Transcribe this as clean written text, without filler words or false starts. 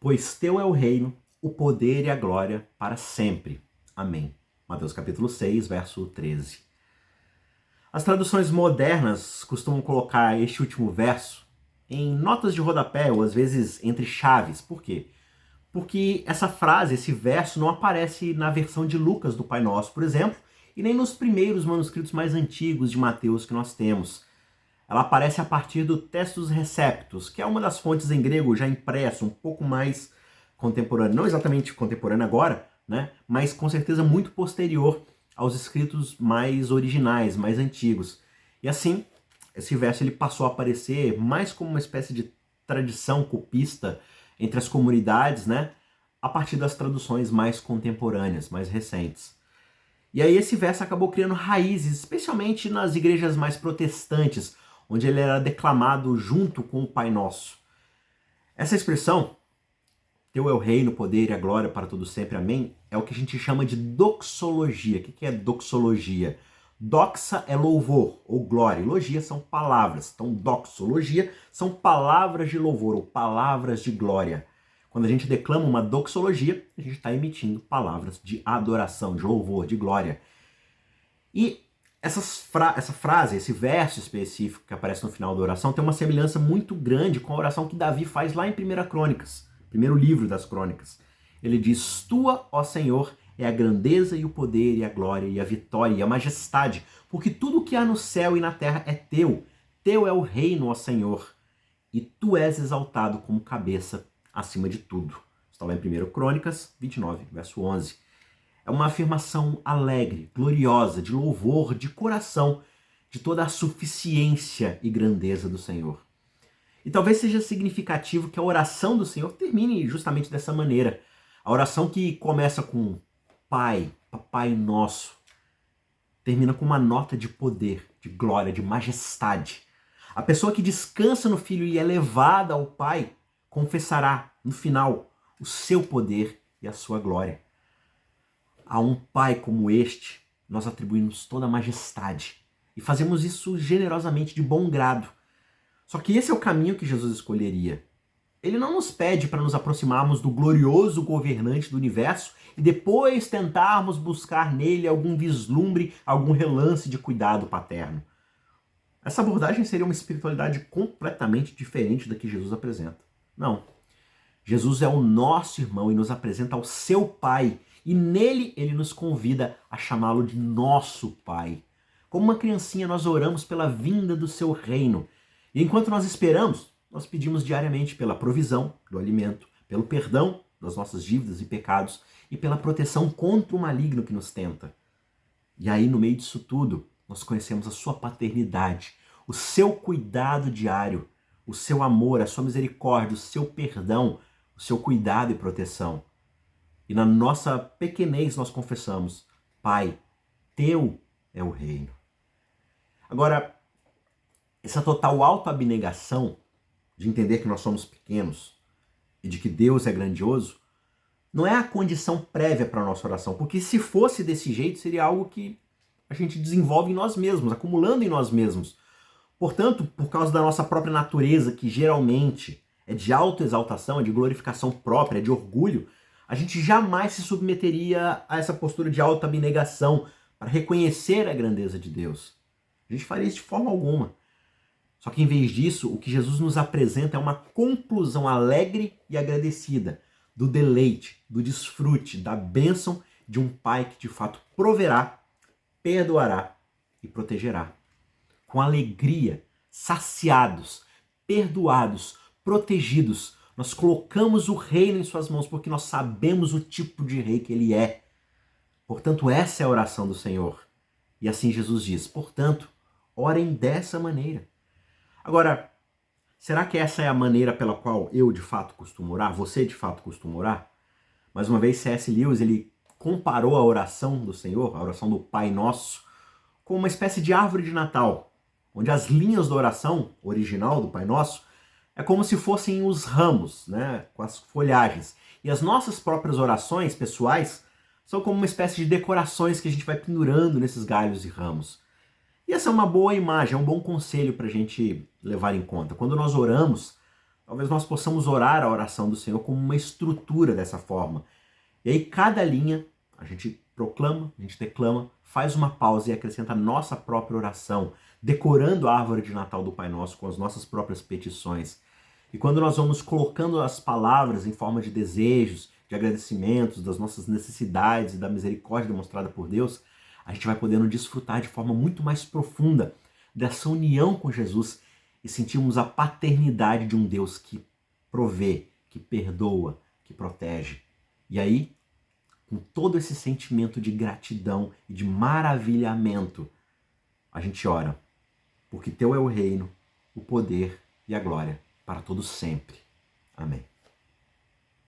Pois teu é o reino, o poder e a glória para sempre. Amém. Mateus capítulo 6, verso 13. As traduções modernas costumam colocar este último verso em notas de rodapé ou às vezes entre chaves. Por quê? Porque essa frase, esse verso, não aparece na versão de Lucas do Pai Nosso, por exemplo, e nem nos primeiros manuscritos mais antigos de Mateus que nós temos. Ela aparece a partir do Textus Receptus, que é uma das fontes em grego já impresso, um pouco mais contemporânea, não exatamente contemporânea agora, né? Mas com certeza muito posterior aos escritos mais originais, mais antigos. E assim, esse verso ele passou a aparecer mais como uma espécie de tradição copista entre as comunidades, né? A partir das traduções mais contemporâneas, mais recentes. E aí esse verso acabou criando raízes, especialmente nas igrejas mais protestantes, onde ele era declamado junto com o Pai Nosso. Essa expressão, teu é o reino, o poder e a glória para todo sempre, amém, é o que a gente chama de doxologia. O que é doxologia? Doxa é louvor ou glória, e logia são palavras. Então doxologia são palavras de louvor ou palavras de glória. Quando a gente declama uma doxologia, a gente está emitindo palavras de adoração, de louvor, de glória. E essa frase, esse verso específico que aparece no final da oração tem uma semelhança muito grande com a oração que Davi faz lá em 1 Crônicas, primeiro livro das Crônicas. Ele diz, tua, ó Senhor, é a grandeza e o poder e a glória e a vitória e a majestade, porque tudo o que há no céu e na terra é teu. Teu é o reino, ó Senhor, e tu és exaltado como cabeça acima de tudo. Está lá em 1 Crônicas 29, verso 11. É uma afirmação alegre, gloriosa, de louvor, de coração, de toda a suficiência e grandeza do Senhor. E talvez seja significativo que a oração do Senhor termine justamente dessa maneira. A oração que começa com Pai, Papai Nosso, termina com uma nota de poder, de glória, de majestade. A pessoa que descansa no Filho e é levada ao Pai, confessará, no final, o seu poder e a sua glória. A um Pai como este, nós atribuímos toda a majestade e fazemos isso generosamente, de bom grado. Só que esse é o caminho que Jesus escolheria. Ele não nos pede para nos aproximarmos do glorioso governante do universo e depois tentarmos buscar nele algum vislumbre, algum relance de cuidado paterno. Essa abordagem seria uma espiritualidade completamente diferente da que Jesus apresenta. Não. Jesus é o nosso irmão e nos apresenta ao seu Pai. E nele ele nos convida a chamá-lo de nosso Pai. Como uma criancinha, nós oramos pela vinda do seu reino. E enquanto nós esperamos, nós pedimos diariamente pela provisão do alimento, pelo perdão das nossas dívidas e pecados e pela proteção contra o maligno que nos tenta. E aí, no meio disso tudo, nós conhecemos a sua paternidade, o seu cuidado diário, o seu amor, a sua misericórdia, o seu perdão, o seu cuidado e proteção. E na nossa pequenez nós confessamos, Pai, teu é o reino. Agora, essa total autoabnegação de entender que nós somos pequenos e de que Deus é grandioso, não é a condição prévia para a nossa oração, porque se fosse desse jeito, seria algo que a gente desenvolve em nós mesmos, acumulando em nós mesmos. Portanto, por causa da nossa própria natureza, que geralmente é de autoexaltação, é de glorificação própria, é de orgulho, a gente jamais se submeteria a essa postura de autoabnegação para reconhecer a grandeza de Deus. A gente faria isso de forma alguma. Só que em vez disso, o que Jesus nos apresenta é uma conclusão alegre e agradecida do deleite, do desfrute, da bênção de um Pai que de fato proverá, perdoará e protegerá. Com alegria, saciados, perdoados, protegidos, nós colocamos o reino em suas mãos porque nós sabemos o tipo de rei que ele é. Portanto, essa é a oração do Senhor. E assim Jesus diz, portanto, orem dessa maneira. Agora, será que essa é a maneira pela qual eu de fato costumo orar? Você de fato costuma orar? Mais uma vez, C.S. Lewis, ele comparou a oração do Senhor, a oração do Pai Nosso, com uma espécie de árvore de Natal, onde as linhas da oração original do Pai Nosso é como se fossem os ramos, né, com as folhagens. E as nossas próprias orações pessoais são como uma espécie de decorações que a gente vai pendurando nesses galhos e ramos. E essa é uma boa imagem, é um bom conselho para a gente levar em conta. Quando nós oramos, Talvez nós possamos orar a oração do Senhor como uma estrutura dessa forma. E aí cada linha a gente proclama, a gente declama, faz uma pausa e acrescenta a nossa própria oração, decorando a árvore de Natal do Pai Nosso com as nossas próprias petições. E quando nós vamos colocando as palavras em forma de desejos, de agradecimentos, das nossas necessidades e da misericórdia demonstrada por Deus, a gente vai podendo desfrutar de forma muito mais profunda dessa união com Jesus e sentirmos a paternidade de um Deus que provê, que perdoa, que protege. E aí, com todo esse sentimento de gratidão e de maravilhamento, a gente ora, porque teu é o reino, o poder e a glória para todos sempre. Amém.